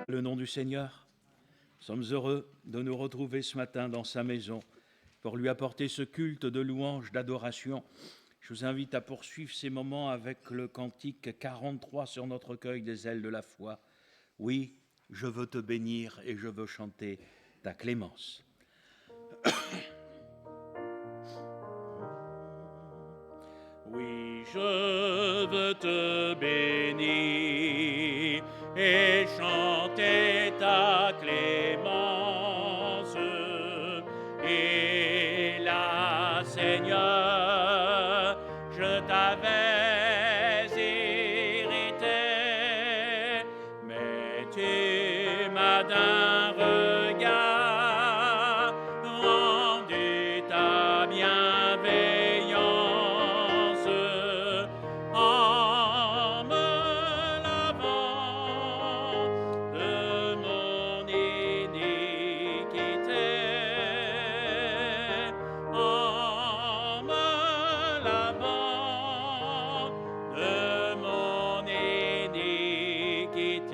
Le nom du Seigneur. Nous sommes heureux de nous retrouver ce matin dans sa maison pour lui apporter ce culte de louange, d'adoration. Je vous invite à poursuivre ces moments avec le cantique 43 sur notre recueil des ailes de la foi. Oui, je veux te bénir et je veux chanter ta clémence. Oui, je veux te bénir et chanter ta clémence. Et là, Seigneur, je t'avais irrité, mais tu m'as d'un regard rendu ta bienveillance en me lavant de mon iniquité, en me lavant de mon iniquité.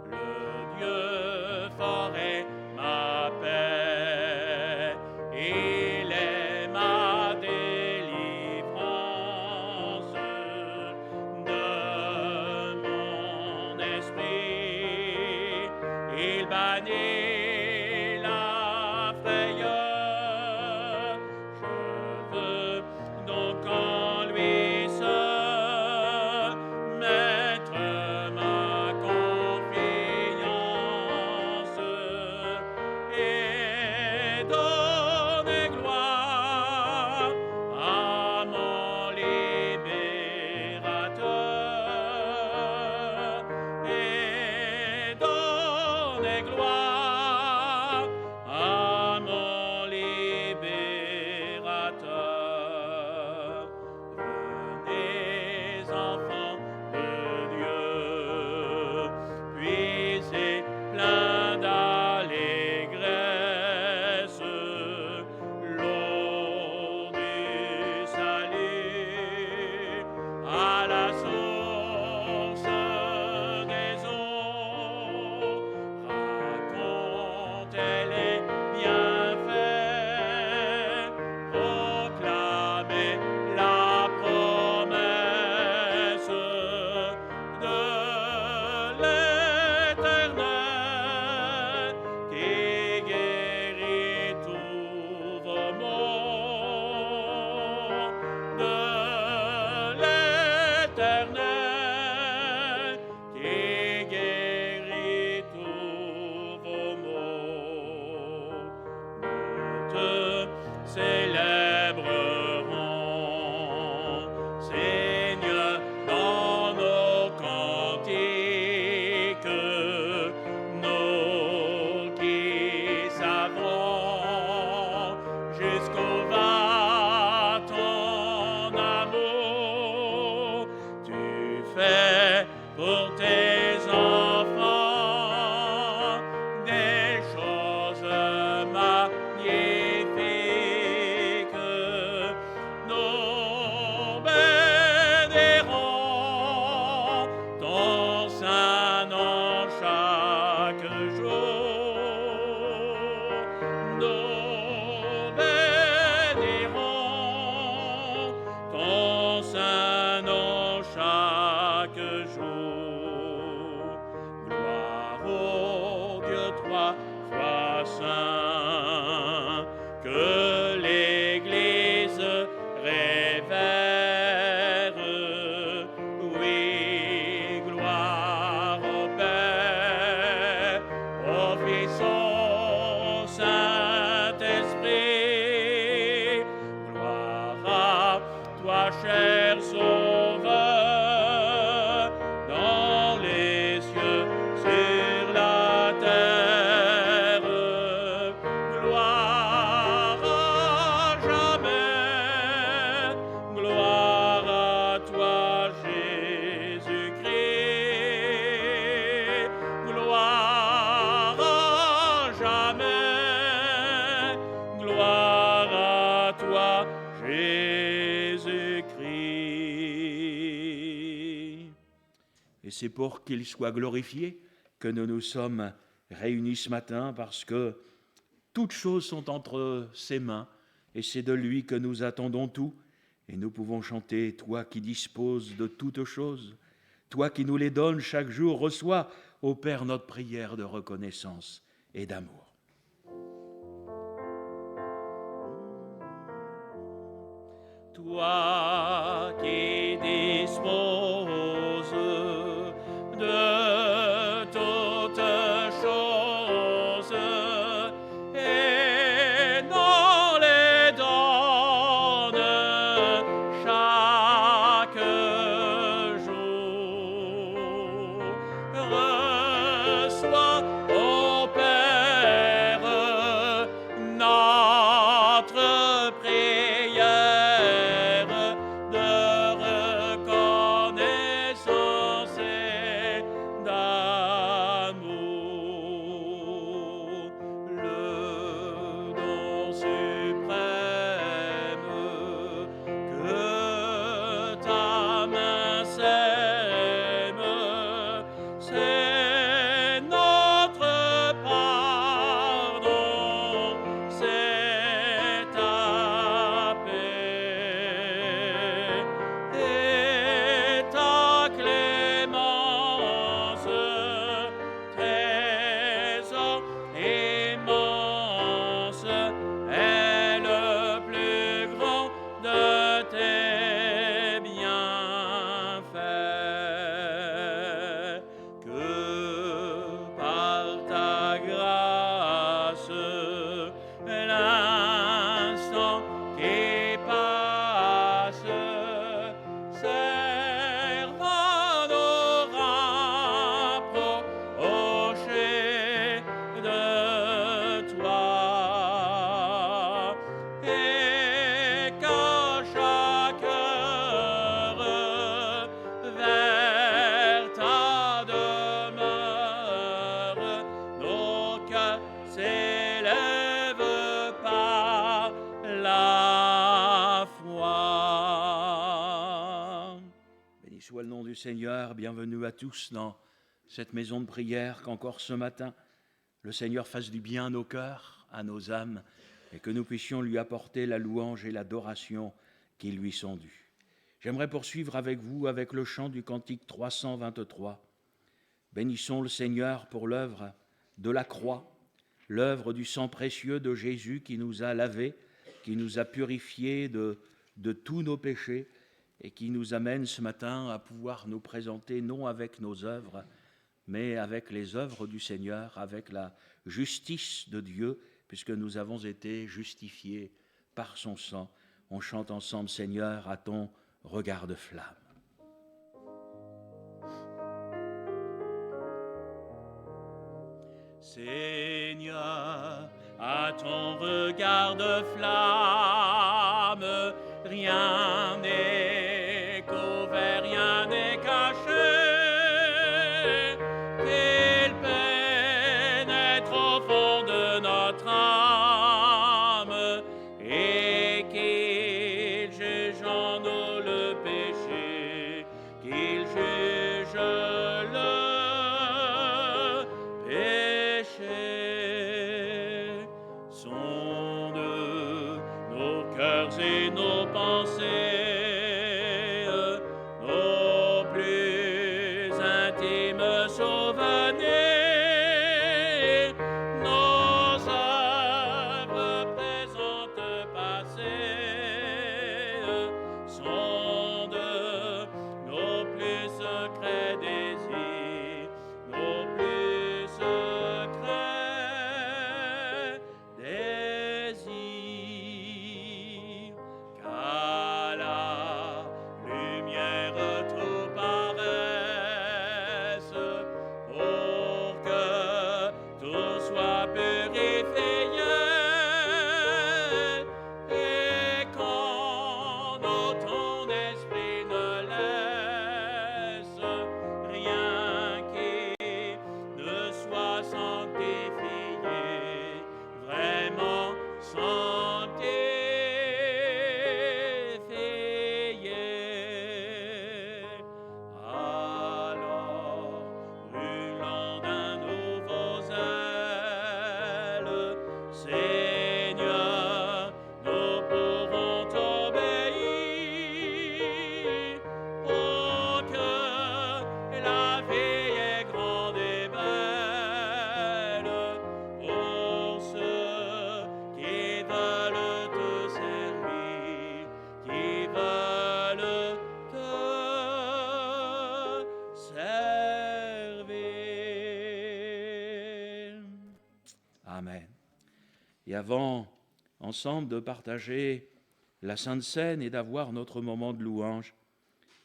Le Dieu fort est ma paix, il est ma délivrance de mon esprit. Il bannit la frayeur. Je veux donc en lui seul mettre ma confiance et donner gloire à mon libérateur, et donner gloire à mon libérateur. Venez, enfants de Dieu, puisez plein d'allégresse l'eau du salut à la source des eaux. Racontez les bienfaits, proclamez la promesse de l'Éternel qui guérit tous vos maux, de l'Éternel qui guérit tous vos maux. Nous te célébrerons, Seigneur, dans nos cantiques, nous qui savons jusqu'où va ton amour. Tu fais pour tes enfants des choses magnifiques. Nous bénirons ton saint nom chaque jour. Nous bénirons ton saint nom chaque jour. Gloire au Dieu trois fois saint, que l'Église révère. Oui, gloire au Père, c'est pour qu'il soit glorifié que nous nous sommes réunis ce matin, parce que toutes choses sont entre ses mains et c'est de lui que nous attendons tout. Et nous pouvons chanter: toi qui disposes de toutes choses, toi qui nous les donnes chaque jour, reçois, ô Père, notre prière de reconnaissance et d'amour. Toi qui disposes de toutes choses et nous les donnes chaque jour, reçois, ô Père, notre prière de reconnaissance et d'amour. Le don suprême que ta main sème, c'est notre pardon, c'est ta paix et ta clémence, trésor immense est le plus grand de tes bienfaits, que par ta grâce l'instant qui passe serve à nous rapprocher de toi, et qu'à chaque heure vers ta demeure nos cœurs s'élèvent par la foi. Béni soit le nom du Seigneur, bienvenue à tous dans cette maison de prière, qu'encore ce matin, le Seigneur fasse du bien à nos cœurs, à nos âmes, et que nous puissions lui apporter la louange et l'adoration qui lui sont dues. J'aimerais poursuivre avec vous avec le chant du cantique 323. Bénissons le Seigneur pour l'œuvre de la croix, l'œuvre du sang précieux de Jésus qui nous a lavés, qui nous a purifiés de tous nos péchés et qui nous amène ce matin à pouvoir nous présenter non avec nos œuvres, mais avec les œuvres du Seigneur, avec la justice de Dieu, puisque nous avons été justifiés par son sang. On chante ensemble: Seigneur, à ton regard de flamme. Seigneur, à ton regard de flamme, rien n'est couvert, rien n'est caché, qu'il pénètre au fond de notre âme et qu'il juge en nous le péché, qu'il juge le péché. Sonde nos cœurs et nos pensées, nos plus intimes souvenirs, nos Amen. Et avant, ensemble, de partager la Sainte Seine et d'avoir notre moment de louange,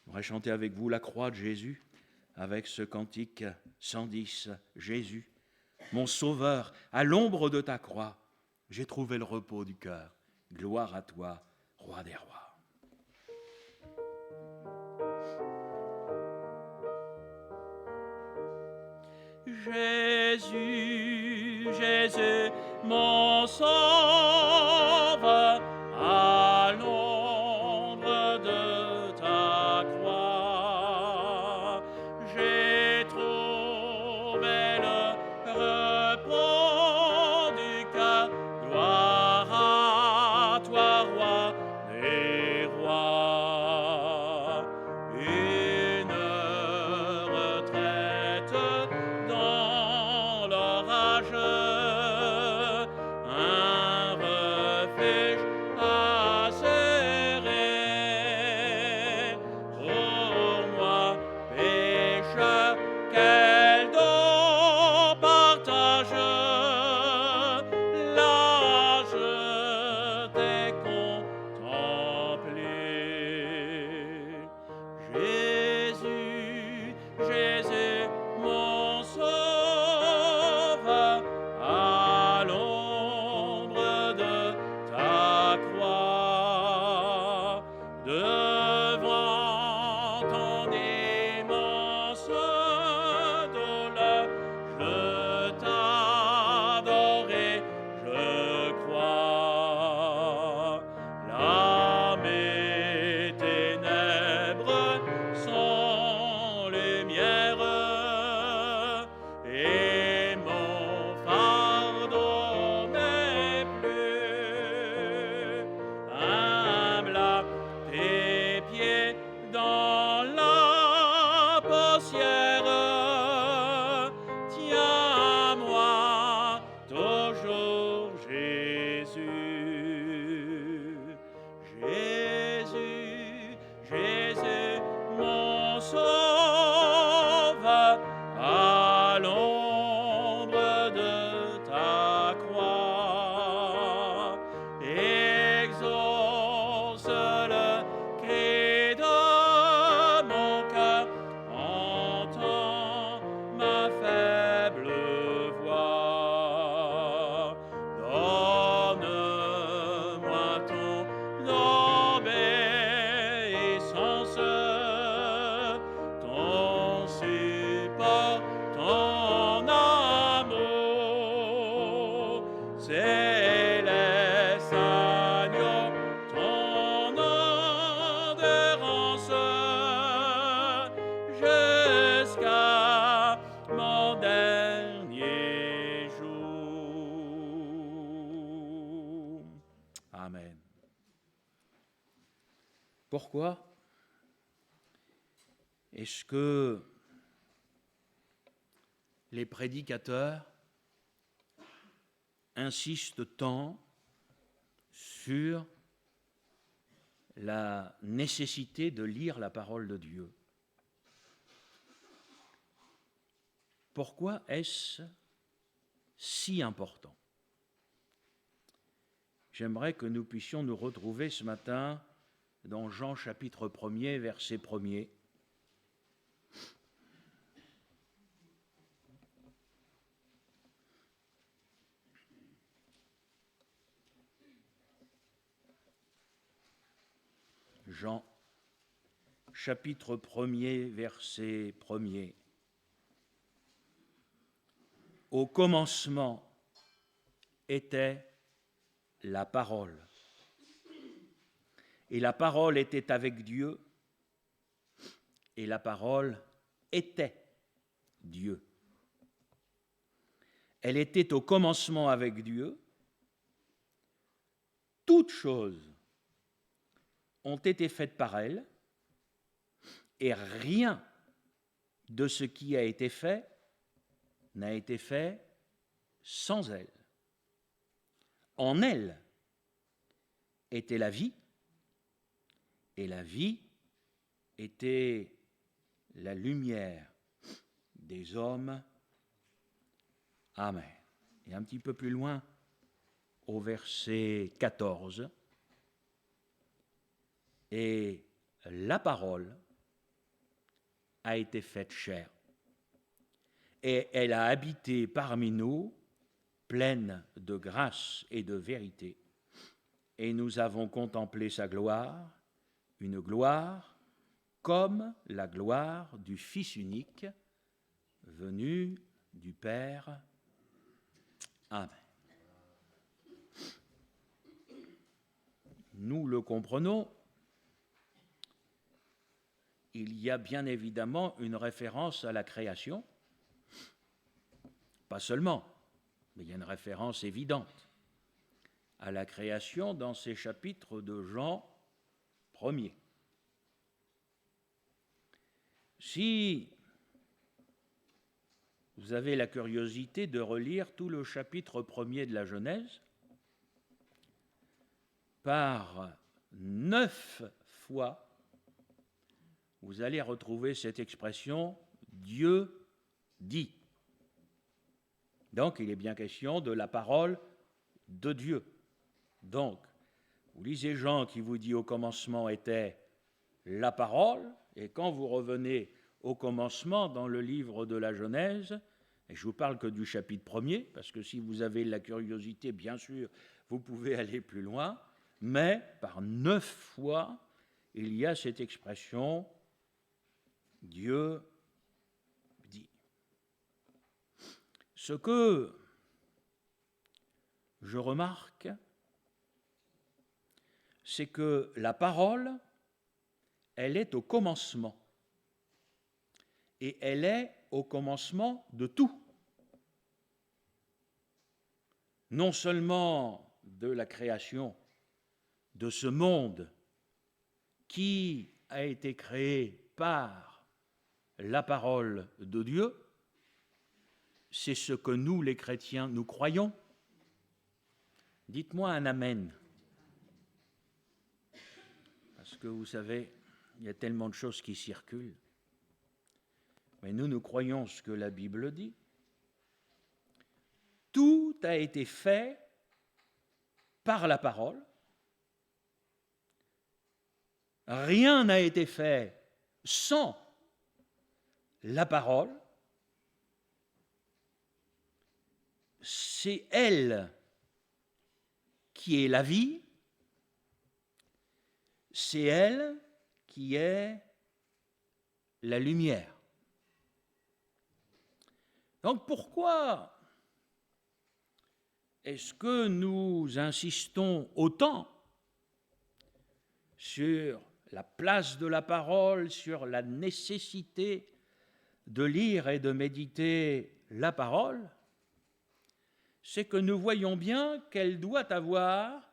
j'aimerais chanter avec vous la croix de Jésus, avec ce cantique 110, Jésus, mon Sauveur, à l'ombre de ta croix, j'ai trouvé le repos du cœur. Gloire à toi, Roi des rois. Jésus, Jésus, mon Sauveur, à l'ombre de ta croix, j'ai trouvé le repos du cœur. Gloire à toi, Roi des rois. Une retraite dans l'orage, un refuge assuré. Pour moi, pécheur, quel don partage. Là, je t'ai contemplé. Jésus, Jésus, mon Sauveur, à l'ombre de ta croix, devant ton immense douleur, je t'adore et je crois. Là, mes ténèbres sont lumière, et mon fardeau n'est plus humble à tes pieds dans la poussière. Tiens-moi toujours, Jésus. Jésus, Jésus, mon Sauveur, à l'ombre de ta croix, exauce le cri de mon cœur, entends ma faible voix. Donne-moi ton obéissance, ton support, ton amour, céleste agneau, ton endurance, jusqu'à mon dernier jour. Amen. Pourquoi est-ce que les prédicateurs insistent tant sur la nécessité de lire la parole de Dieu? Pourquoi est-ce si important? J'aimerais que nous puissions nous retrouver ce matin dans Jean chapitre 1er, verset 1er. Jean chapitre 1er, verset 1er. Au commencement était la parole. Et la parole était avec Dieu, et la parole était Dieu. Elle était au commencement avec Dieu. Toutes choses ont été faites par elle, et rien de ce qui a été fait n'a été fait sans elle. En elle était la vie, et la vie était la lumière des hommes. Amen. Et un petit peu plus loin, au verset 14, « Et la parole a été faite chair, et elle a habité parmi nous, pleine de grâce et de vérité, et nous avons contemplé sa gloire, une gloire comme la gloire du Fils unique, venu du Père. Amen. » Nous le comprenons, il y a bien évidemment une référence à la création, pas seulement, mais il y a une référence évidente à la création dans ces chapitres de Jean 1er. Si vous avez la curiosité de relire tout le chapitre 1er de la Genèse, par 9 fois, vous allez retrouver cette expression « Dieu dit ». Donc, il est bien question de la parole de Dieu. Donc, vous lisez Jean qui vous dit « Au commencement était la parole », et quand vous revenez au commencement dans le livre de la Genèse, et je ne vous parle que du chapitre 1er, parce que si vous avez la curiosité, bien sûr, vous pouvez aller plus loin, mais par 9 fois, il y a cette expression « Dieu dit ». Ce que je remarque, c'est que la parole, elle est au commencement. Et elle est au commencement de tout. Non seulement de la création de ce monde qui a été créé par la parole de Dieu, c'est ce que nous, les chrétiens, nous croyons. Dites-moi un amen. Parce que vous savez, il y a tellement de choses qui circulent. Mais nous croyons ce que la Bible dit. Tout a été fait par la parole. Rien n'a été fait sans la parole. C'est elle qui est la vie. C'est elle qui est la lumière. Donc pourquoi est-ce que nous insistons autant sur la place de la parole, sur la nécessité de lire et de méditer la parole? C'est que nous voyons bien qu'elle doit avoir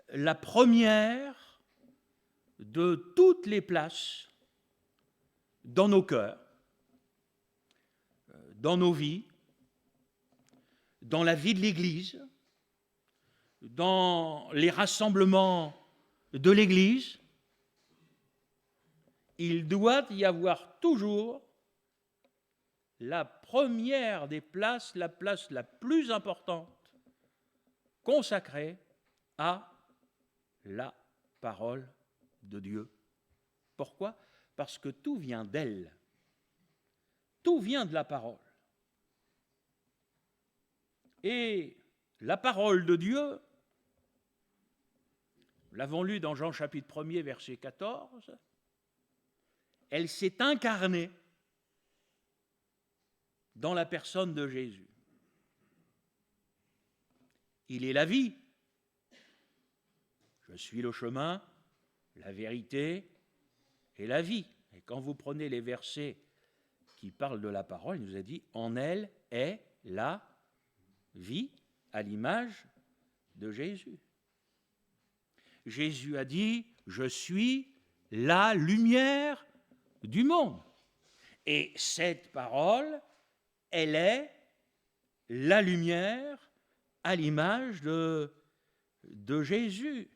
la première de toutes les places dans nos cœurs, dans nos vies, dans la vie de l'Église, dans les rassemblements de l'Église. Il doit y avoir toujours la première des places, la place la plus importante, consacrée à la parole de Dieu. Pourquoi ? Parce que tout vient d'elle. Tout vient de la parole. Et la parole de Dieu, nous l'avons lu dans Jean chapitre 1er, verset 14, elle s'est incarnée dans la personne de Jésus. Il est la vie. Je suis le chemin, la vérité et la vie. Et quand vous prenez les versets qui parlent de la parole, il nous a dit « En elle est la vie » à l'image de Jésus. Jésus a dit « Je suis la lumière du monde ». Et cette parole, elle est la lumière à l'image de Jésus.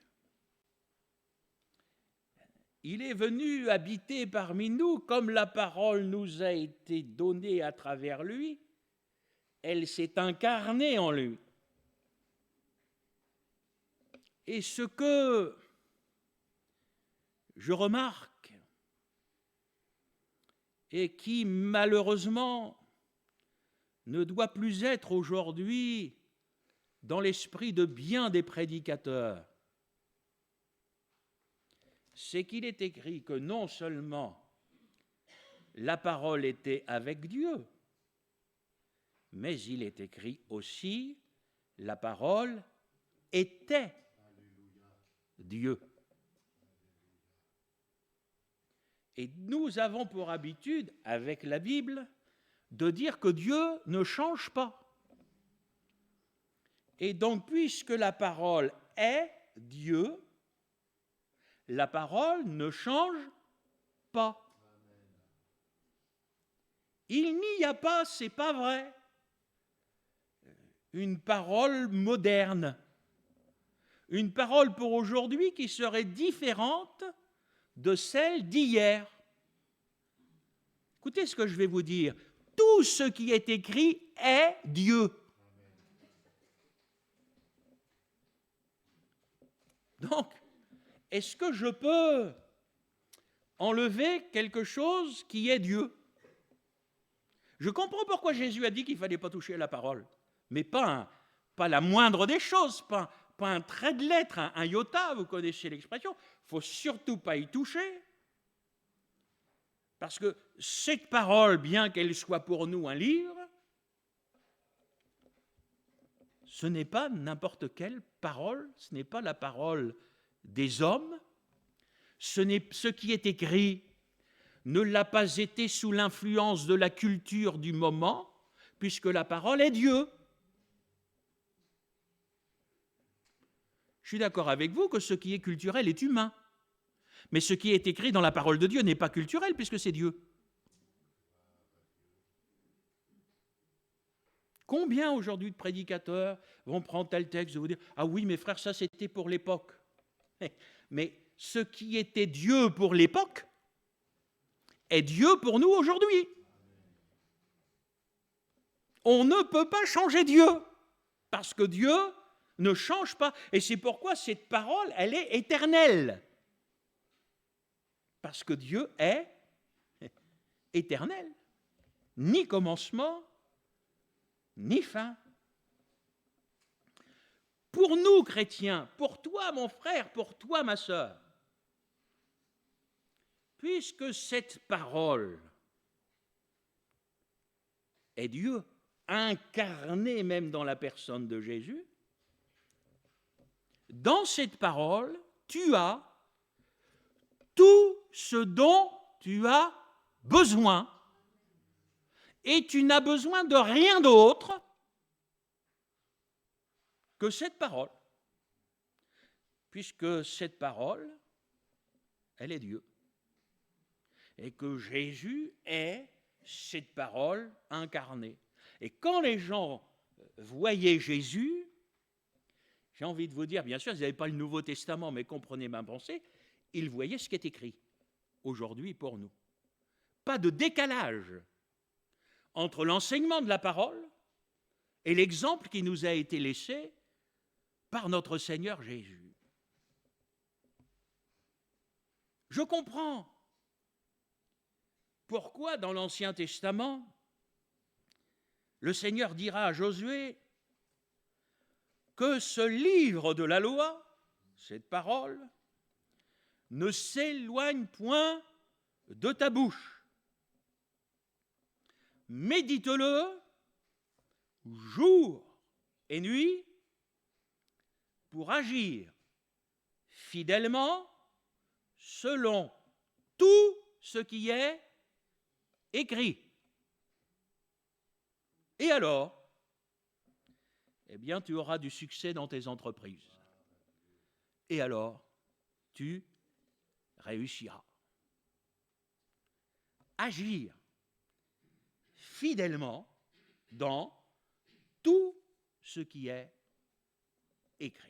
Il est venu habiter parmi nous comme la parole nous a été donnée à travers lui, elle s'est incarnée en lui. Et ce que je remarque, et qui malheureusement ne doit plus être aujourd'hui dans l'esprit de bien des prédicateurs, c'est qu'il est écrit que non seulement la parole était avec Dieu, mais il est écrit aussi la parole était Dieu. Et nous avons pour habitude, avec la Bible, de dire que Dieu ne change pas. Et donc, puisque la parole est Dieu, la parole ne change pas. Il n'y a pas, c'est pas vrai, une parole moderne, une parole pour aujourd'hui qui serait différente de celle d'hier. Écoutez ce que je vais vous dire. Tout ce qui est écrit est Dieu. Donc, est-ce que je peux enlever quelque chose qui est Dieu? Je comprends pourquoi Jésus a dit qu'il ne fallait pas toucher à la parole, mais pas la moindre des choses, pas un trait de lettre, un iota, vous connaissez l'expression. Il ne faut surtout pas y toucher. Parce que cette parole, bien qu'elle soit pour nous un livre, ce n'est pas n'importe quelle parole, ce n'est pas la parole des hommes, ce qui est écrit ne l'a pas été sous l'influence de la culture du moment, puisque la parole est Dieu. Je suis d'accord avec vous que ce qui est culturel est humain, mais ce qui est écrit dans la parole de Dieu n'est pas culturel, puisque c'est Dieu. Combien aujourd'hui de prédicateurs vont prendre tel texte et vous dire « Ah oui, mes frères, ça c'était pour l'époque. » Mais ce qui était Dieu pour l'époque est Dieu pour nous aujourd'hui. On ne peut pas changer Dieu, parce que Dieu ne change pas. Et c'est pourquoi cette parole, elle est éternelle. Parce que Dieu est éternel. Ni commencement, ni fin. Pour nous, chrétiens, pour toi, mon frère, pour toi, ma sœur, puisque cette parole est Dieu, incarné même dans la personne de Jésus, dans cette parole, tu as tout ce dont tu as besoin. Et tu n'as besoin de rien d'autre que cette parole. Puisque cette parole, elle est Dieu. Et que Jésus est cette parole incarnée. Et quand les gens voyaient Jésus, j'ai envie de vous dire, bien sûr, ils n'avaient pas le Nouveau Testament, mais comprenez ma pensée, ils voyaient ce qui est écrit aujourd'hui pour nous. Pas de décalage entre l'enseignement de la parole et l'exemple qui nous a été laissé par notre Seigneur Jésus. Je comprends pourquoi dans l'Ancien Testament, le Seigneur dira à Josué que ce livre de la loi, cette parole, ne s'éloigne point de ta bouche. Médite-le jour et nuit pour agir fidèlement selon tout ce qui est écrit. Et alors, eh bien, tu auras du succès dans tes entreprises. Et alors, tu réussiras. Agir fidèlement dans tout ce qui est écrit.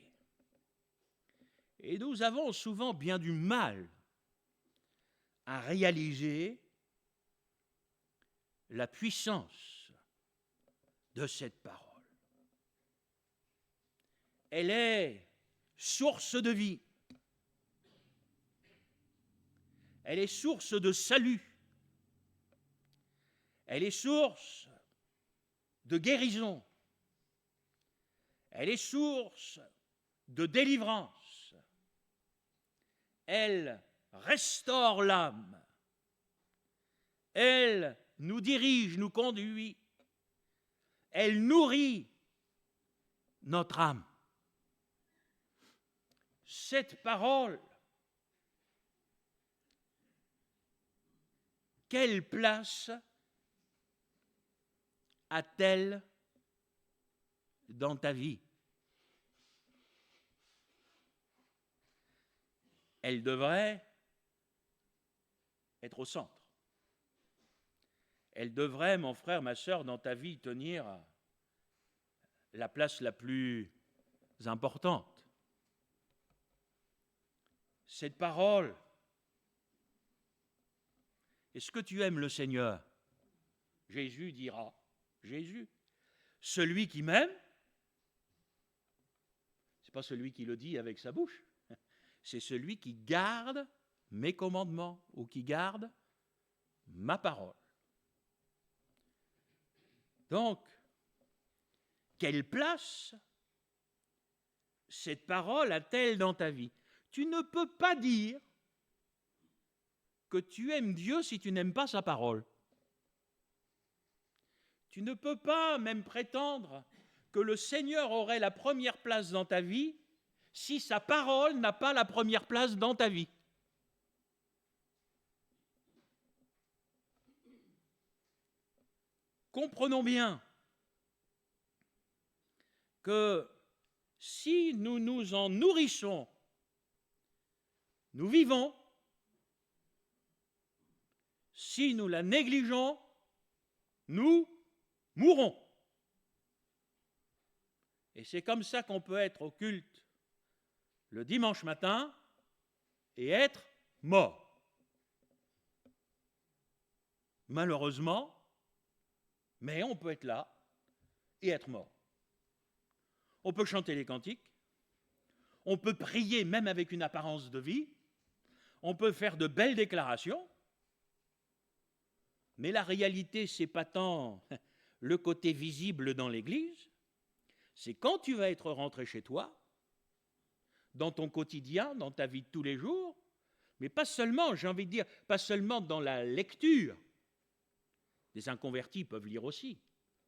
Et nous avons souvent bien du mal à réaliser la puissance de cette parole. Elle est source de vie. Elle est source de salut. Elle est source de guérison. Elle est source de délivrance. Elle restaure l'âme. Elle nous dirige, nous conduit. Elle nourrit notre âme. Cette parole, quelle place a-t-elle dans ta vie? Elle devrait être au centre. Elle devrait, mon frère, ma sœur, dans ta vie, tenir la place la plus importante. Cette parole, est-ce que tu aimes le Seigneur? Jésus dira, Jésus, celui qui m'aime, ce n'est pas celui qui le dit avec sa bouche, c'est celui qui garde mes commandements ou qui garde ma parole. Donc, quelle place cette parole a-t-elle dans ta vie? Tu ne peux pas dire que tu aimes Dieu si tu n'aimes pas sa parole. Tu ne peux pas même prétendre que le Seigneur aurait la première place dans ta vie si sa parole n'a pas la première place dans ta vie. Comprenons bien que si nous nous en nourrissons, nous vivons. Si nous la négligeons, nous mourrons. Et c'est comme ça qu'on peut être au culte le dimanche matin et être mort. Malheureusement, mais on peut être là et être mort. On peut chanter les cantiques, on peut prier même avec une apparence de vie, on peut faire de belles déclarations, mais la réalité, c'est pas tant le côté visible dans l'Église, c'est quand tu vas être rentré chez toi, dans ton quotidien, dans ta vie de tous les jours, mais pas seulement, j'ai envie de dire, pas seulement dans la lecture. Les inconvertis peuvent lire aussi,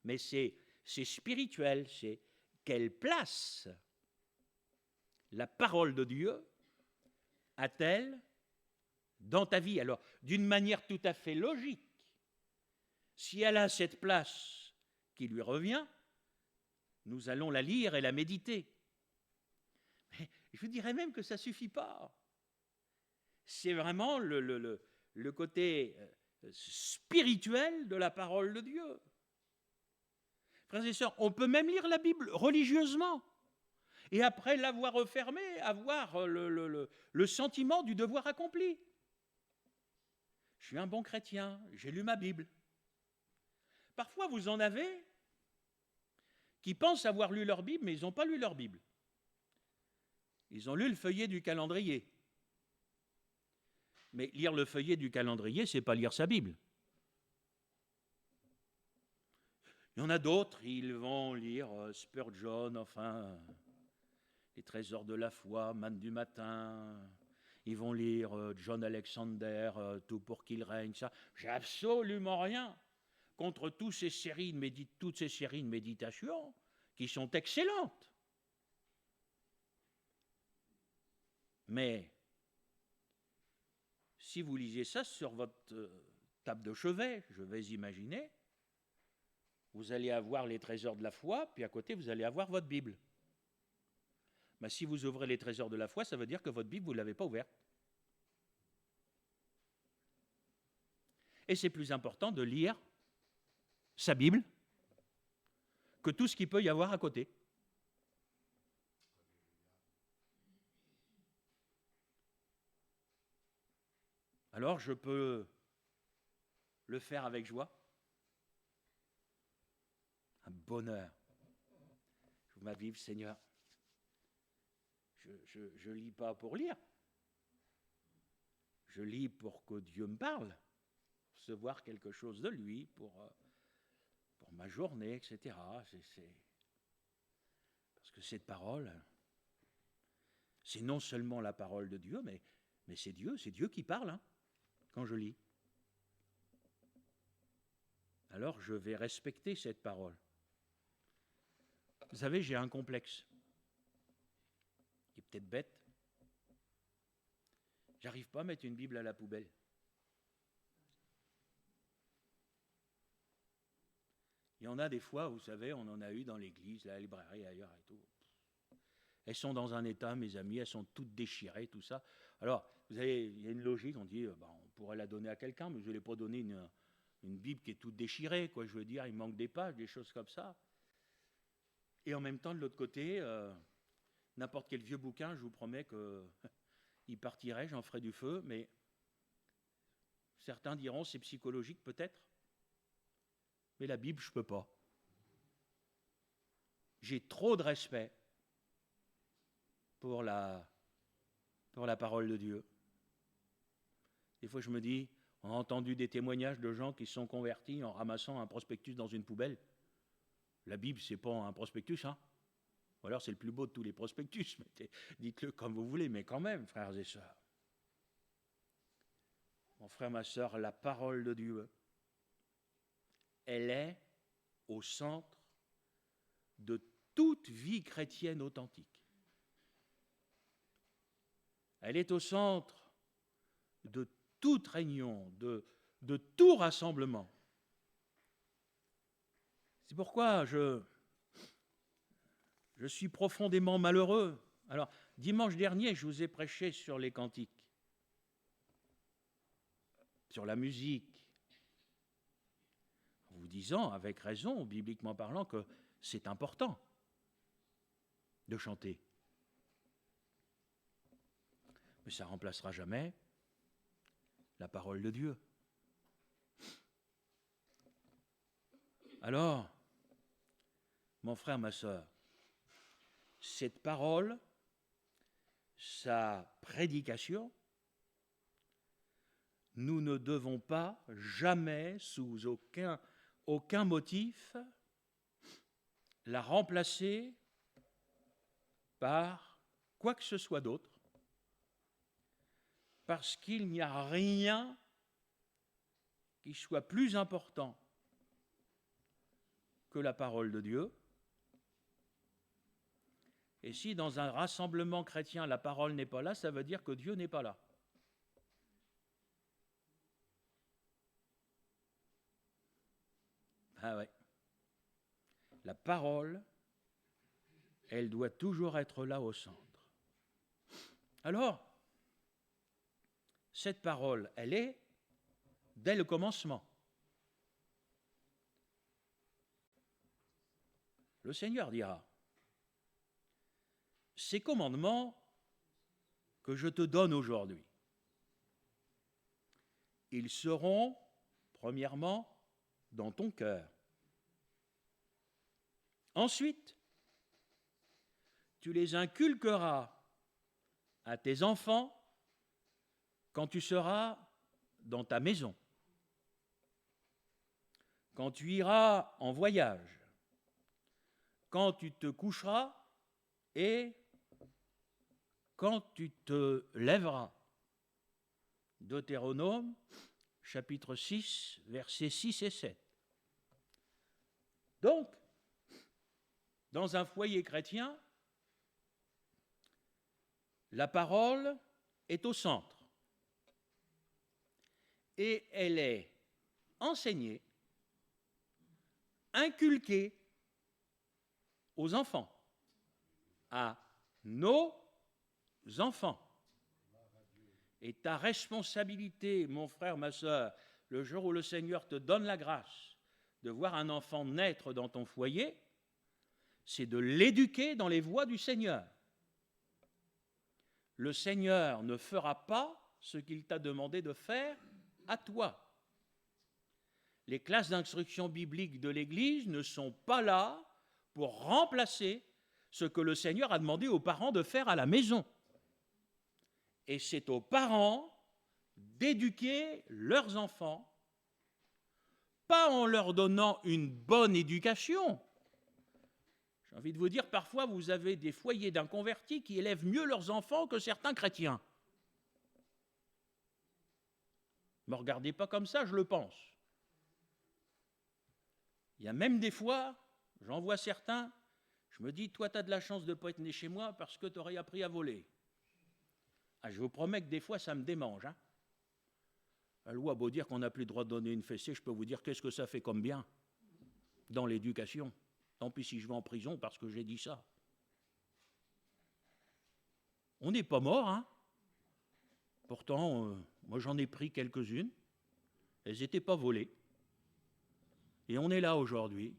mais c'est spirituel, c'est quelle place la parole de Dieu a-t-elle dans ta vie? Alors, d'une manière tout à fait logique, si elle a cette place qui lui revient, nous allons la lire et la méditer. Mais je dirais même que ça ne suffit pas. C'est vraiment le côté spirituel de la parole de Dieu. Frères et sœurs, on peut même lire la Bible religieusement et après l'avoir refermée, avoir le sentiment du devoir accompli. Je suis un bon chrétien, j'ai lu ma Bible. Parfois, vous en avez qui pensent avoir lu leur Bible, mais ils n'ont pas lu leur Bible. Ils ont lu le feuillet du calendrier. Mais lire le feuillet du calendrier, ce n'est pas lire sa Bible. Il y en a d'autres, ils vont lire Spurgeon, enfin, les trésors de la foi, Manne du matin. Ils vont lire John Alexander, Tout pour qu'il règne, ça. J'ai absolument rien contre toutes ces séries de méditation qui sont excellentes. Mais si vous lisez ça sur votre table de chevet, je vais imaginer, vous allez avoir les trésors de la foi, puis à côté, vous allez avoir votre Bible. Mais si vous ouvrez les trésors de la foi, ça veut dire que votre Bible, vous ne l'avez pas ouverte. Et c'est plus important de lire sa Bible que tout ce qu'il peut y avoir à côté. Alors je peux le faire avec joie. Un bonheur. Je vous m'avive, Seigneur. Je lis pas pour lire. Je lis pour que Dieu me parle, pour recevoir quelque chose de lui, pour ma journée, etc. Parce que cette parole, c'est non seulement la parole de Dieu, mais c'est Dieu qui parle, hein, quand je lis. Alors je vais respecter cette parole. Vous savez, j'ai un complexe. Il est peut-être bête. J'arrive pas à mettre une Bible à la poubelle. Il y en a des fois, vous savez, on en a eu dans l'église, la librairie, ailleurs et tout. Elles sont dans un état, mes amis, elles sont toutes déchirées, tout ça. Alors, vous savez, il y a une logique, on dit, on pourrait la donner à quelqu'un, mais je ne vais pas donner une Bible qui est toute déchirée, quoi. Je veux dire, il manque des pages, des choses comme ça. Et en même temps, de l'autre côté, n'importe quel vieux bouquin, je vous promets qu'il partirait, j'en ferai du feu, mais certains diront c'est psychologique peut-être, mais la Bible, je ne peux pas. J'ai trop de respect pour la parole de Dieu. Des fois, je me dis, on a entendu des témoignages de gens qui se sont convertis en ramassant un prospectus dans une poubelle. La Bible, c'est pas un prospectus, hein. Ou alors c'est le plus beau de tous les prospectus, dites-le comme vous voulez, mais quand même, frères et sœurs. Mon frère, ma sœur, la parole de Dieu, elle est au centre de toute vie chrétienne authentique. Elle est au centre de toute réunion, de tout rassemblement. C'est pourquoi je suis profondément malheureux. Alors, dimanche dernier, je vous ai prêché sur les cantiques, sur la musique, en vous disant, avec raison, bibliquement parlant, que c'est important de chanter. Mais ça ne remplacera jamais la parole de Dieu. Alors, mon frère, ma sœur, cette parole, sa prédication, nous ne devons pas jamais, sous aucun motif, la remplacer par quoi que ce soit d'autre, parce qu'il n'y a rien qui soit plus important que la parole de Dieu. Et si dans un rassemblement chrétien, la parole n'est pas là, ça veut dire que Dieu n'est pas là. Ah ouais. La parole, elle doit toujours être là au centre. Alors, cette parole, elle est dès le commencement. Le Seigneur dira, ces commandements que je te donne aujourd'hui, ils seront, premièrement, dans ton cœur. Ensuite, tu les inculqueras à tes enfants quand tu seras dans ta maison, quand tu iras en voyage, quand tu te coucheras et quand tu te lèveras. Deutéronome, chapitre 6, versets 6 et 7. Donc, dans un foyer chrétien, la parole est au centre et elle est enseignée, inculquée aux enfants, à nos enfants. Et ta responsabilité, mon frère, ma sœur, le jour où le Seigneur te donne la grâce de voir un enfant naître dans ton foyer, c'est de l'éduquer dans les voies du Seigneur. Le Seigneur ne fera pas ce qu'il t'a demandé de faire à toi. Les classes d'instruction biblique de l'Église ne sont pas là pour remplacer ce que le Seigneur a demandé aux parents de faire à la maison. Et c'est aux parents d'éduquer leurs enfants, pas en leur donnant une bonne éducation. J'ai envie de vous dire, parfois vous avez des foyers d'inconvertis qui élèvent mieux leurs enfants que certains chrétiens. Ne me regardez pas comme ça, je le pense. Il y a même des fois, j'en vois certains, je me dis, toi tu as de la chance de ne pas être né chez moi parce que tu aurais appris à voler. Ah, je vous promets que des fois ça me démange. Hein. La loi a beau dire qu'on n'a plus le droit de donner une fessée, je peux vous dire qu'est-ce que ça fait comme bien dans l'éducation. Tant pis si je vais en prison parce que j'ai dit ça. On n'est pas mort, hein. Pourtant, moi j'en ai pris quelques-unes. Elles n'étaient pas volées. Et on est là aujourd'hui.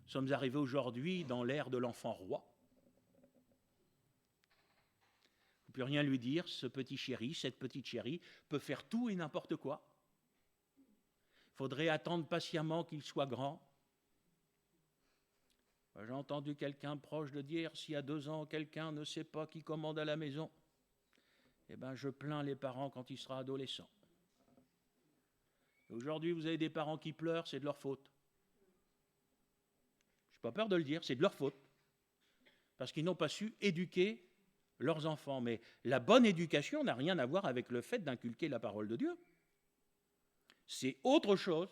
Nous sommes arrivés aujourd'hui dans l'ère de l'enfant roi. On ne peut rien lui dire, ce petit chéri, cette petite chérie peut faire tout et n'importe quoi. Il faudrait attendre patiemment qu'il soit grand. J'ai entendu quelqu'un proche de dire, s'il y a 2 ans, quelqu'un ne sait pas qui commande à la maison, eh bien je plains les parents quand il sera adolescent. Aujourd'hui, vous avez des parents qui pleurent, c'est de leur faute. Je n'ai pas peur de le dire, c'est de leur faute. Parce qu'ils n'ont pas su éduquer leurs enfants. Mais la bonne éducation n'a rien à voir avec le fait d'inculquer la parole de Dieu. C'est autre chose.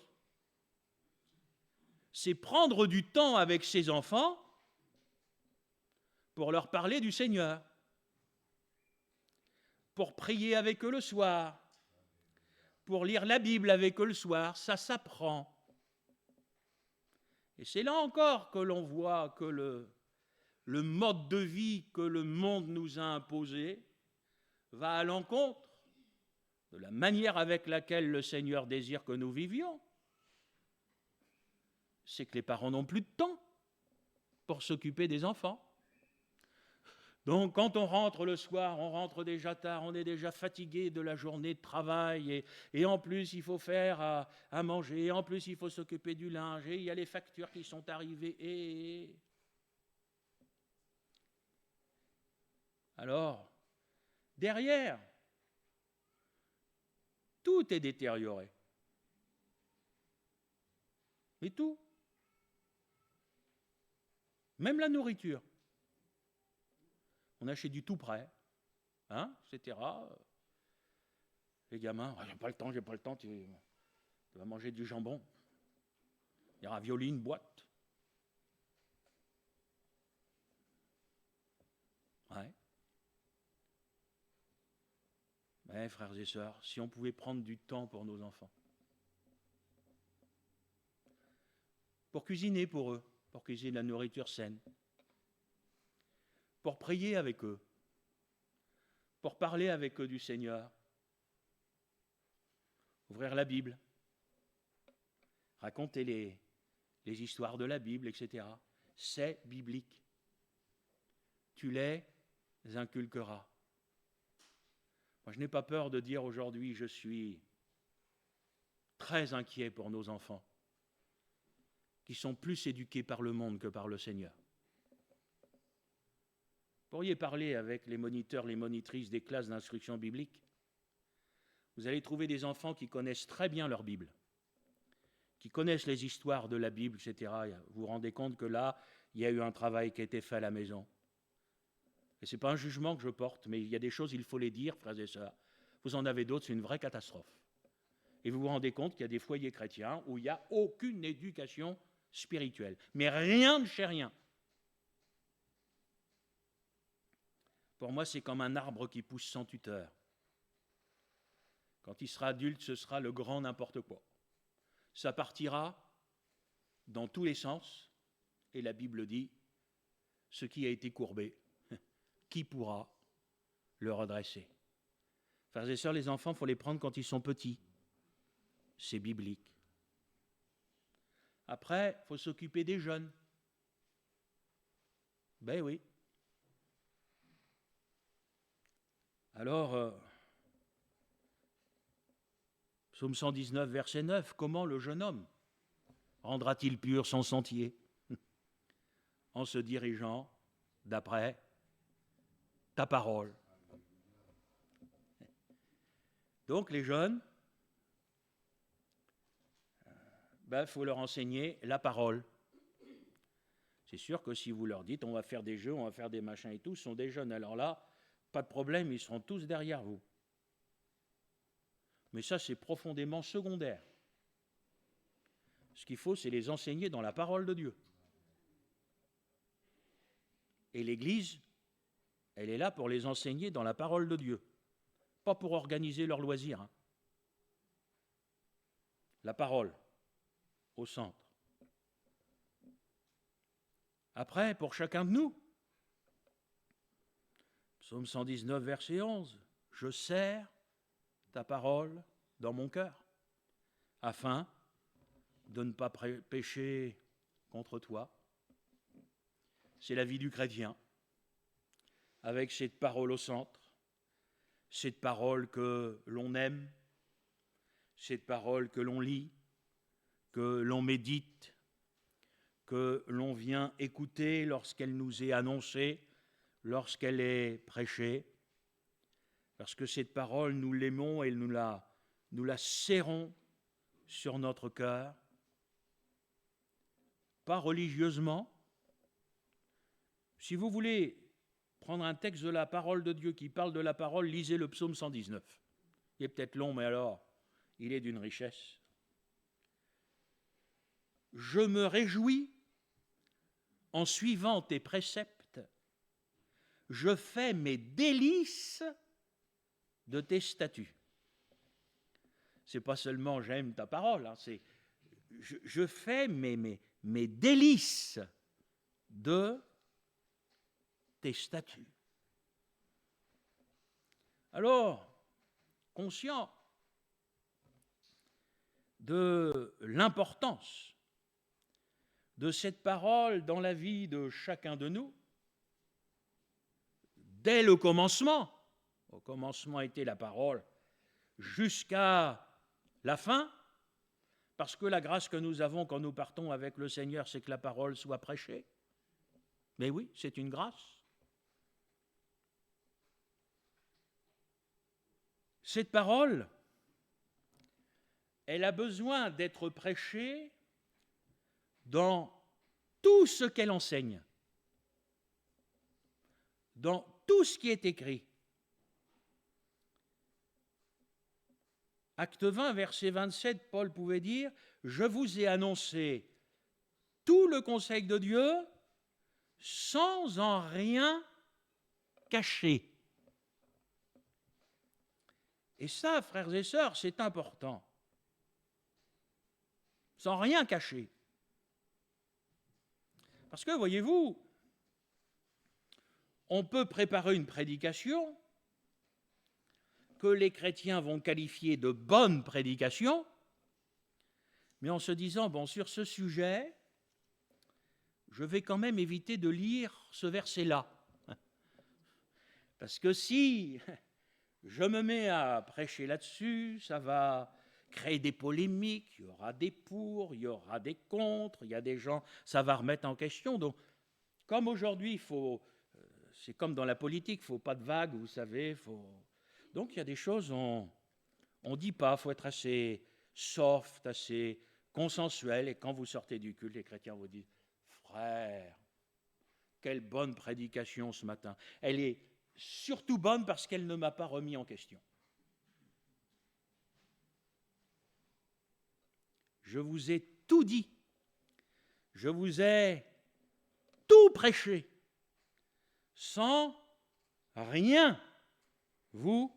C'est prendre du temps avec ses enfants pour leur parler du Seigneur, pour prier avec eux le soir, pour lire la Bible avec eux le soir, ça s'apprend. Et c'est là encore que l'on voit que le mode de vie que le monde nous a imposé va à l'encontre de la manière avec laquelle le Seigneur désire que nous vivions. C'est que les parents n'ont plus de temps pour s'occuper des enfants. Donc quand on rentre le soir, on rentre déjà tard, on est déjà fatigué de la journée de travail, et en plus il faut faire à manger, et en plus il faut s'occuper du linge, et il y a les factures qui sont arrivées, et... Alors, derrière, tout est détérioré. Mais tout. Même la nourriture. On achète du tout prêt, hein, etc. Les gamins, j'ai pas le temps, tu vas manger du jambon. Des raviolis, une boîte. Ouais. Mais frères et sœurs, si on pouvait prendre du temps pour nos enfants, pour cuisiner pour eux, pour cuisiner de la nourriture saine, pour prier avec eux, pour parler avec eux du Seigneur, ouvrir la Bible, raconter les histoires de la Bible, etc. C'est biblique. Tu les inculqueras. Moi, je n'ai pas peur de dire aujourd'hui, je suis très inquiet pour nos enfants, qui sont plus éduqués par le monde que par le Seigneur. Vous pourriez parler avec les moniteurs, les monitrices des classes d'instruction biblique. Vous allez trouver des enfants qui connaissent très bien leur Bible, qui connaissent les histoires de la Bible, etc. Vous vous rendez compte que là, il y a eu un travail qui a été fait à la maison. Et ce n'est pas un jugement que je porte, mais il y a des choses, il faut les dire, frères et sœurs. Vous en avez d'autres, c'est une vraie catastrophe. Et vous vous rendez compte qu'il y a des foyers chrétiens où il n'y a aucune éducation spirituelle. Mais rien de chez rien. Pour moi, c'est comme un arbre qui pousse sans tuteur. Quand il sera adulte, ce sera le grand n'importe quoi. Ça partira dans tous les sens, et la Bible dit, ce qui a été courbé, qui pourra le redresser? Frères et sœurs, les enfants, il faut les prendre quand ils sont petits. C'est biblique. Après, il faut s'occuper des jeunes. Ben oui. Alors, Psaume 119, verset 9, comment le jeune homme rendra-t-il pur son sentier? En se dirigeant d'après ta parole. Donc les jeunes, faut leur enseigner la parole. C'est sûr que si vous leur dites on va faire des jeux, on va faire des machins et tout, ce sont des jeunes. Alors là, pas de problème, ils seront tous derrière vous. Mais ça, c'est profondément secondaire. Ce qu'il faut, c'est les enseigner dans la parole de Dieu. Et l'Église, elle est là pour les enseigner dans la parole de Dieu, pas pour organiser leurs loisirs. Hein. La parole, au centre. Après, pour chacun de nous, Psaume 119, verset 11, « Je serre ta parole dans mon cœur, afin de ne pas pécher contre toi. » C'est la vie du chrétien, avec cette parole au centre, cette parole que l'on aime, cette parole que l'on lit, que l'on médite, que l'on vient écouter lorsqu'elle nous est annoncée, lorsqu'elle est prêchée, parce que cette parole, nous l'aimons et nous la serrons sur notre cœur, pas religieusement. Si vous voulez prendre un texte de la parole de Dieu qui parle de la parole, lisez le psaume 119. Il est peut-être long, mais alors, il est d'une richesse. Je me réjouis en suivant tes préceptes. Je fais mes délices de tes statuts. C'est pas seulement j'aime ta parole, hein, c'est je fais mes délices de tes statuts. Alors, conscient de l'importance de cette parole dans la vie de chacun de nous, dès le commencement, au commencement était la parole, jusqu'à la fin, parce que la grâce que nous avons quand nous partons avec le Seigneur, c'est que la parole soit prêchée. Mais oui, c'est une grâce. Cette parole, elle a besoin d'être prêchée dans tout ce qu'elle enseigne, dans tout ce qui est écrit. Acte 20, verset 27, Paul pouvait dire « Je vous ai annoncé tout le conseil de Dieu sans en rien cacher. » Et ça, frères et sœurs, c'est important. Sans rien cacher. Parce que, voyez-vous, on peut préparer une prédication que les chrétiens vont qualifier de bonne prédication, mais en se disant, bon, sur ce sujet, je vais quand même éviter de lire ce verset-là. Parce que si je me mets à prêcher là-dessus, ça va créer des polémiques, il y aura des pour, il y aura des contre, il y a des gens, ça va remettre en question. Donc, comme aujourd'hui, c'est comme dans la politique, il ne faut pas de vagues, vous savez, Donc, il y a des choses, on ne dit pas, il faut être assez soft, assez consensuel, et quand vous sortez du culte, les chrétiens vous disent « Frère, quelle bonne prédication ce matin. Elle est surtout bonne parce qu'elle ne m'a pas remis en question. » Je vous ai tout dit. Je vous ai tout prêché, sans rien vous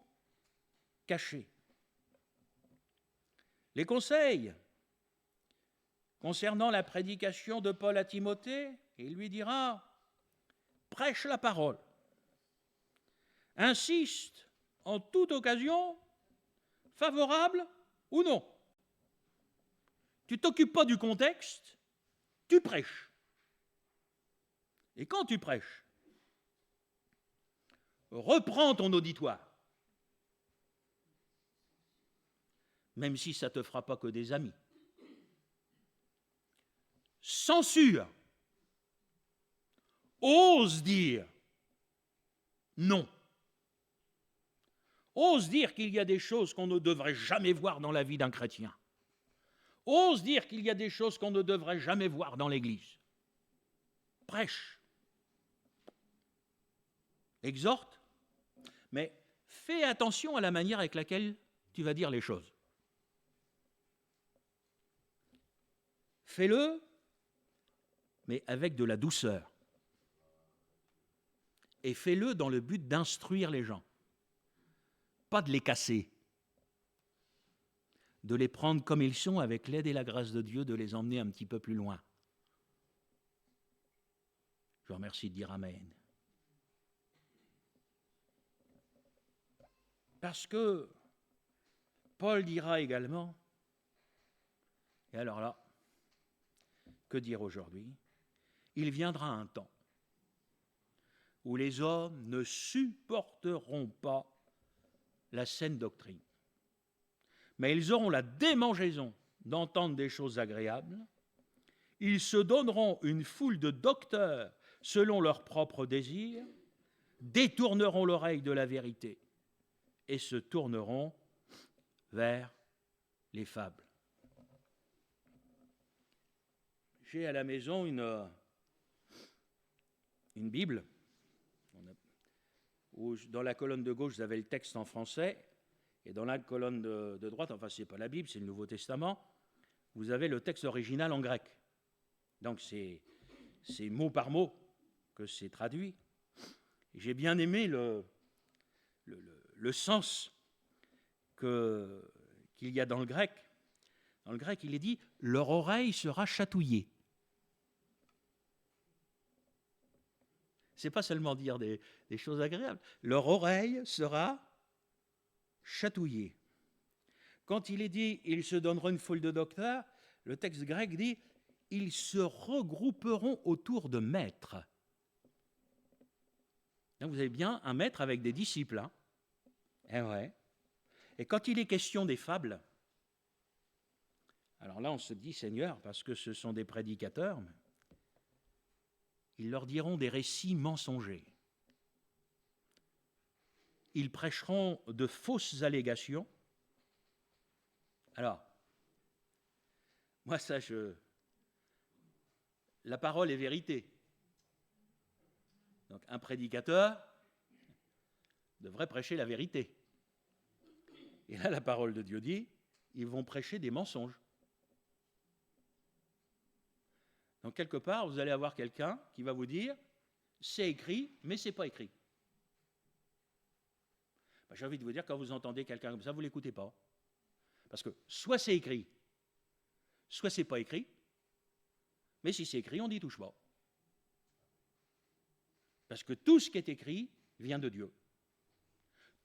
cacher. Les conseils concernant la prédication de Paul à Timothée, il lui dira « Prêche la parole. Insiste en toute occasion, favorable ou non. Tu ne t'occupes pas du contexte, tu prêches. Et quand tu prêches, reprends ton auditoire. même si ça ne te fera pas que des amis. Censure. Ose dire non. Ose dire qu'il y a des choses qu'on ne devrait jamais voir dans la vie d'un chrétien. Ose dire qu'il y a des choses qu'on ne devrait jamais voir dans l'Église. Prêche. Exhorte, mais fais attention à la manière avec laquelle tu vas dire les choses. Fais-le, mais avec de la douceur. Et fais-le dans le but d'instruire les gens. Pas de les casser. De les prendre comme ils sont avec l'aide et la grâce de Dieu, de les emmener un petit peu plus loin. Je vous remercie de dire Amen. Parce que Paul dira également, et alors là, que dire aujourd'hui? Il viendra un temps où les hommes ne supporteront pas la saine doctrine. Mais ils auront la démangeaison d'entendre des choses agréables. Ils se donneront une foule de docteurs selon leurs propres désirs, détourneront l'oreille de la vérité et se tourneront vers les fables. J'ai à la maison une Bible, où dans la colonne de gauche, vous avez le texte en français, et dans la colonne de droite, enfin, ce n'est pas la Bible, c'est le Nouveau Testament, vous avez le texte original en grec. Donc, c'est mot par mot que c'est traduit. J'ai bien aimé le sens qu'il y a dans le grec. Dans le grec, il est dit « leur oreille sera chatouillée ». Ce n'est pas seulement dire des choses agréables. Leur oreille sera chatouillée. Quand il est dit « ils se donneront une foule de docteurs », le texte grec dit « ils se regrouperont autour de maîtres ». Donc vous avez bien un maître avec des disciples. Hein. Eh ouais. Et quand il est question des fables, alors là on se dit « Seigneur », parce que ce sont des prédicateurs, ils leur diront des récits mensongers. Ils prêcheront de fausses allégations. Alors, moi, la parole est vérité. Donc, un prédicateur devrait prêcher la vérité. Et là, la parole de Dieu dit, ils vont prêcher des mensonges. Donc, quelque part, vous allez avoir quelqu'un qui va vous dire, c'est écrit, mais c'est pas écrit. Ben, j'ai envie de vous dire, quand vous entendez quelqu'un comme ça, vous ne l'écoutez pas. Parce que soit c'est écrit, soit c'est pas écrit, mais si c'est écrit, on n'y touche pas. Parce que tout ce qui est écrit vient de Dieu.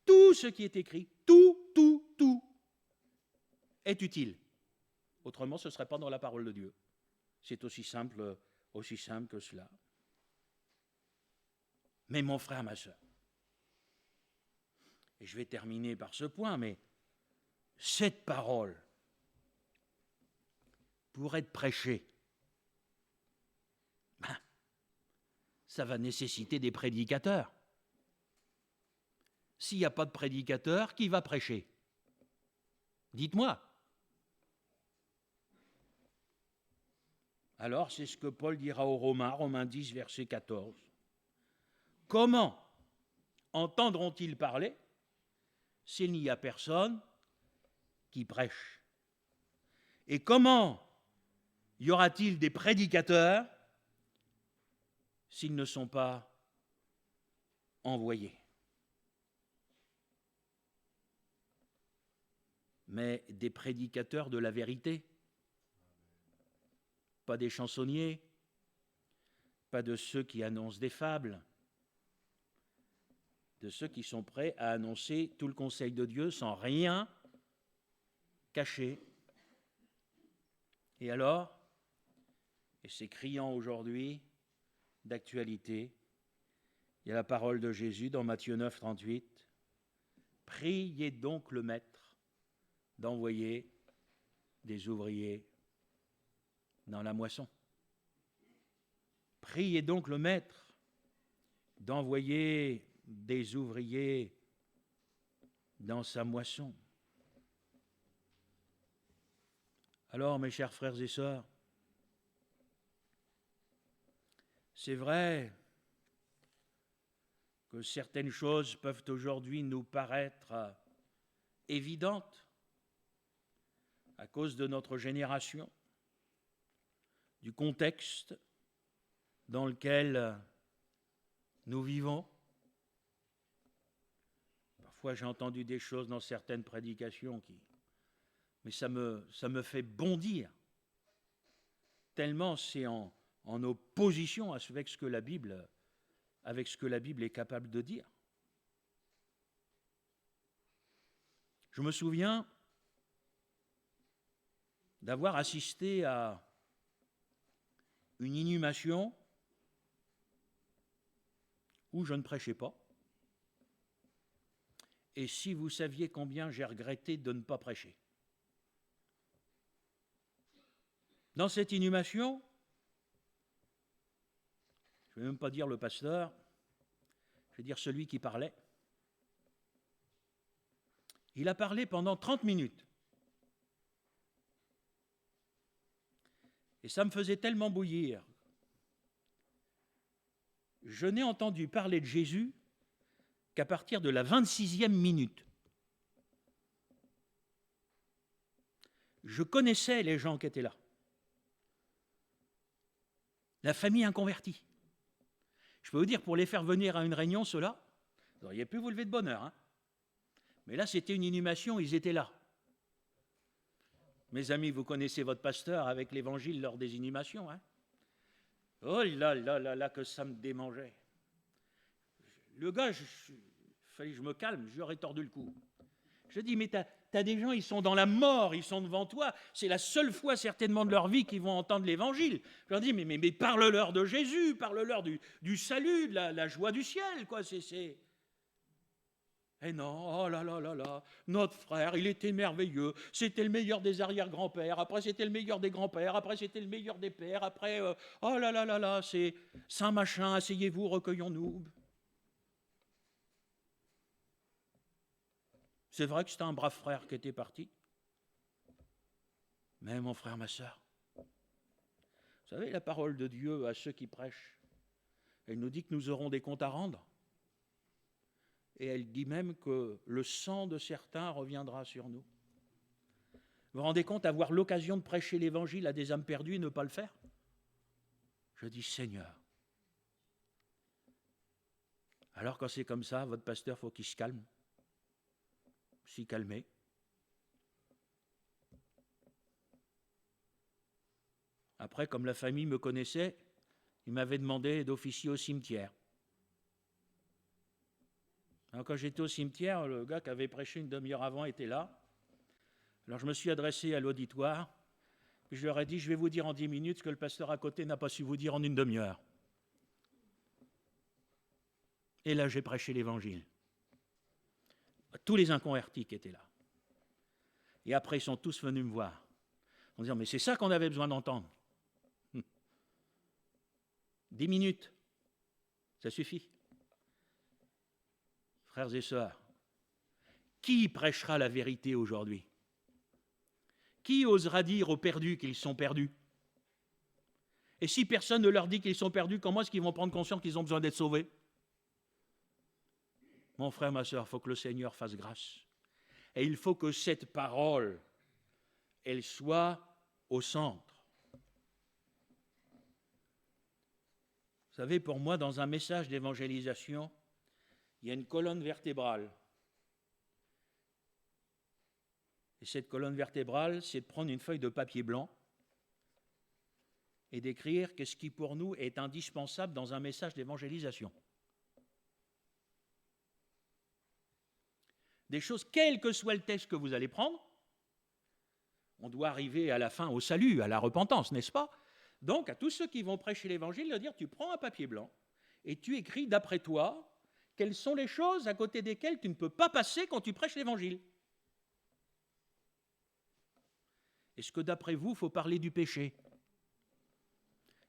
Tout ce qui est écrit, tout est utile. Autrement, ce ne serait pas dans la parole de Dieu. C'est aussi simple que cela. Mais mon frère, ma soeur, et je vais terminer par ce point, mais cette parole, pour être prêchée, ça va nécessiter des prédicateurs. S'il n'y a pas de prédicateur, qui va prêcher? Dites-moi. Alors, c'est ce que Paul dira aux Romains, Romains 10, verset 14. Comment entendront-ils parler s'il n'y a personne qui prêche? Et comment y aura-t-il des prédicateurs s'ils ne sont pas envoyés? Mais des prédicateurs de la vérité, pas des chansonniers, pas de ceux qui annoncent des fables, de ceux qui sont prêts à annoncer tout le conseil de Dieu sans rien cacher. Et alors, et c'est criant aujourd'hui, d'actualité, il y a la parole de Jésus dans Matthieu 9, 38. Priez donc le Maître d'envoyer des ouvriers dans la moisson. Priez donc le Maître d'envoyer des ouvriers dans sa moisson. Alors, mes chers frères et sœurs, c'est vrai que certaines choses peuvent aujourd'hui nous paraître évidentes à cause de notre génération, du contexte dans lequel nous vivons. Parfois, j'ai entendu des choses dans certaines prédications mais ça me fait bondir, tellement c'est en opposition avec ce que la Bible est capable de dire. Je me souviens d'avoir assisté à une inhumation où je ne prêchais pas. Et si vous saviez combien j'ai regretté de ne pas prêcher. Dans cette inhumation, je ne vais même pas dire le pasteur, je vais dire celui qui parlait. Il a parlé pendant 30 minutes. Et ça me faisait tellement bouillir. Je n'ai entendu parler de Jésus qu'à partir de la 26e minute. Je connaissais les gens qui étaient là. La famille inconvertie. Je peux vous dire, pour les faire venir à une réunion, ceux-là, vous auriez pu vous lever de bonne heure. Hein. Mais là, c'était une inhumation, ils étaient là. Mes amis, vous connaissez votre pasteur avec l'évangile lors des inhumations. Hein. Oh là là là là, que ça me démangeait. Le gars, fallait que je me calme, je lui aurais tordu le cou. Je dis, mais t'as des gens, ils sont dans la mort, ils sont devant toi. C'est la seule fois certainement de leur vie qu'ils vont entendre l'évangile. Je leur dis, mais parle-leur de Jésus, parle-leur du salut, de la joie du ciel, quoi. Eh non, oh là là là là, notre frère, il était merveilleux. C'était le meilleur des arrière-grands-pères. Après, c'était le meilleur des grands-pères. Après, c'était le meilleur des pères. Après, oh là là là là, c'est Saint Machin, asseyez-vous, recueillons-nous. C'est vrai que c'était un brave frère qui était parti. Mais mon frère, ma sœur, vous savez, la parole de Dieu à ceux qui prêchent, elle nous dit que nous aurons des comptes à rendre. Et elle dit même que le sang de certains reviendra sur nous. Vous vous rendez compte, avoir l'occasion de prêcher l'évangile à des âmes perdues et ne pas le faire? Je dis, Seigneur. Alors quand c'est comme ça, votre pasteur, il faut qu'il se calme. S'y calmer. Après, comme la famille me connaissait, il m'avait demandé d'officier au cimetière. Alors, quand j'étais au cimetière, le gars qui avait prêché une demi-heure avant était là. Alors je me suis adressé à l'auditoire, puis je leur ai dit, je vais vous dire en 10 minutes ce que le pasteur à côté n'a pas su vous dire en une demi-heure. Et là, j'ai prêché l'évangile. Tous les inconvertis qui étaient là. Et après, ils sont tous venus me voir en disant, mais c'est ça qu'on avait besoin d'entendre. 10 minutes, ça suffit. Frères et sœurs, qui prêchera la vérité aujourd'hui? Qui osera dire aux perdus qu'ils sont perdus? Et si personne ne leur dit qu'ils sont perdus, comment est-ce qu'ils vont prendre conscience qu'ils ont besoin d'être sauvés? Mon frère, ma sœur, il faut que le Seigneur fasse grâce. Et il faut que cette parole, elle soit au centre. Vous savez, pour moi, dans un message d'évangélisation, il y a une colonne vertébrale. Et cette colonne vertébrale, c'est de prendre une feuille de papier blanc et d'écrire qu'est-ce qui pour nous est indispensable dans un message d'évangélisation. Des choses, quel que soit le texte que vous allez prendre, on doit arriver à la fin au salut, à la repentance, n'est-ce pas? Donc, à tous ceux qui vont prêcher l'évangile, leur dire, tu prends un papier blanc et tu écris d'après toi quelles sont les choses à côté desquelles tu ne peux pas passer quand tu prêches l'évangile. Est-ce que d'après vous, il faut parler du péché?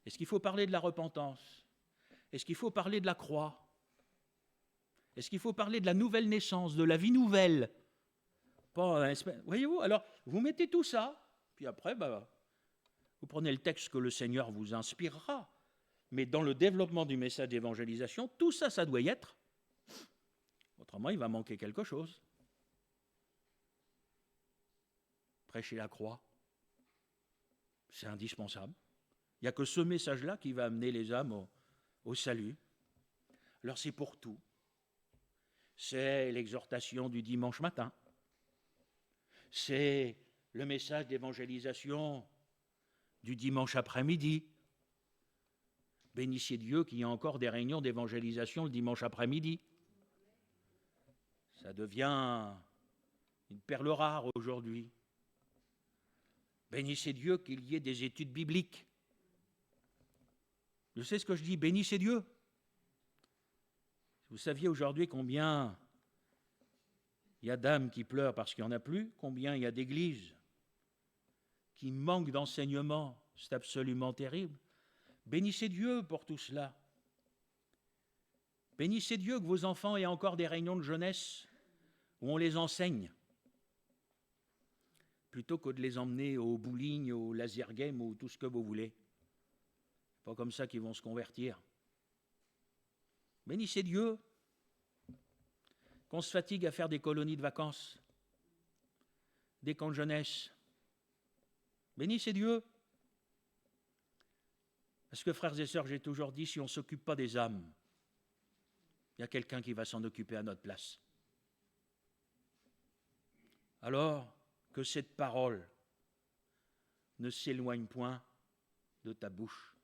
Est-ce qu'il faut parler de la repentance? Est-ce qu'il faut parler de la croix? Est-ce qu'il faut parler de la nouvelle naissance, de la vie nouvelle? Voyez-vous, alors vous mettez tout ça, puis après, vous prenez le texte que le Seigneur vous inspirera. Mais dans le développement du message d'évangélisation, tout ça, ça doit y être. Autrement, il va manquer quelque chose. Prêcher la croix, c'est indispensable. Il n'y a que ce message-là qui va amener les âmes au salut. Alors c'est pour tout. C'est l'exhortation du dimanche matin. C'est le message d'évangélisation du dimanche après-midi. Bénissez Dieu qu'il y a encore des réunions d'évangélisation le dimanche après-midi. Ça devient une perle rare aujourd'hui. Bénissez Dieu qu'il y ait des études bibliques. Je sais ce que je dis, bénissez Dieu. Vous saviez aujourd'hui combien il y a d'âmes qui pleurent parce qu'il n'y en a plus, combien il y a d'églises qui manquent d'enseignement, c'est absolument terrible. Bénissez Dieu pour tout cela. Bénissez Dieu que vos enfants aient encore des réunions de jeunesse où on les enseigne, plutôt que de les emmener au bowling, au laser game ou tout ce que vous voulez. Pas comme ça qu'ils vont se convertir. Bénissez Dieu qu'on se fatigue à faire des colonies de vacances, des camps de jeunesse. Bénissez Dieu. Parce que, frères et sœurs, j'ai toujours dit, si on ne s'occupe pas des âmes, il y a quelqu'un qui va s'en occuper à notre place. Alors, que cette parole ne s'éloigne point de ta bouche.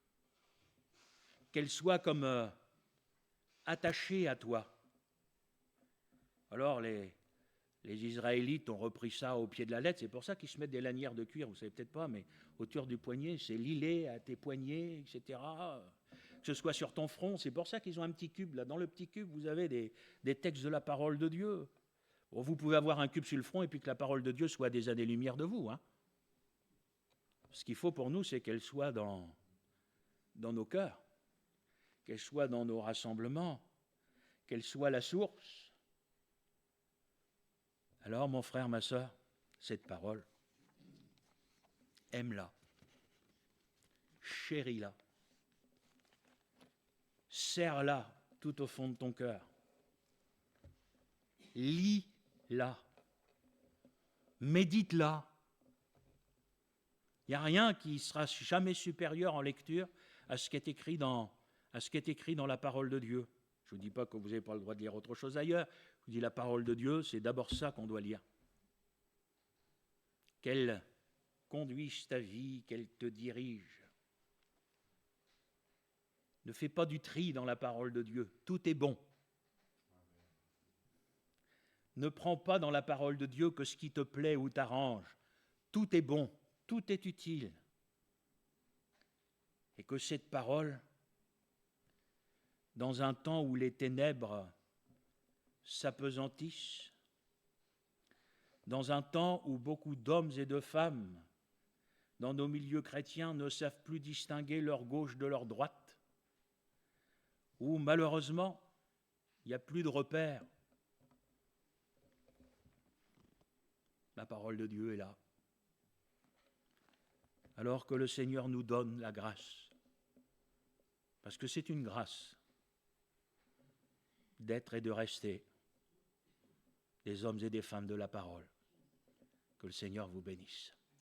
Qu'elle soit comme attachée à toi. Alors, les Israélites ont repris ça au pied de la lettre. C'est pour ça qu'ils se mettent des lanières de cuir, vous ne savez peut-être pas, mais autour du poignet, c'est lié à tes poignets, etc. Que ce soit sur ton front, c'est pour ça qu'ils ont un petit cube. Là, dans le petit cube, vous avez des textes de la parole de Dieu. Bon, vous pouvez avoir un cube sur le front et puis que la parole de Dieu soit à des années-lumière de vous. Ce qu'il faut pour nous, c'est qu'elle soit dans nos cœurs, qu'elle soit dans nos rassemblements, qu'elle soit la source. Alors, mon frère, ma sœur, cette parole, aime-la, chéris-la, serre-la tout au fond de ton cœur, lis-la, médite-la. Il n'y a rien qui sera jamais supérieur en lecture à ce qui est écrit dans la parole de Dieu. Je ne vous dis pas que vous n'avez pas le droit de lire autre chose ailleurs. Je vous dis la parole de Dieu, c'est d'abord ça qu'on doit lire. Qu'elle conduise ta vie, qu'elle te dirige. Ne fais pas du tri dans la parole de Dieu. Tout est bon. Ne prends pas dans la parole de Dieu que ce qui te plaît ou t'arrange. Tout est bon, tout est utile. Et que cette parole, dans un temps où les ténèbres s'apesantissent, dans un temps où beaucoup d'hommes et de femmes dans nos milieux chrétiens ne savent plus distinguer leur gauche de leur droite, où malheureusement il n'y a plus de repères, la parole de Dieu est là. Alors que le Seigneur nous donne la grâce, parce que c'est une grâce d'être et de rester des hommes et des femmes de la parole. Que le Seigneur vous bénisse.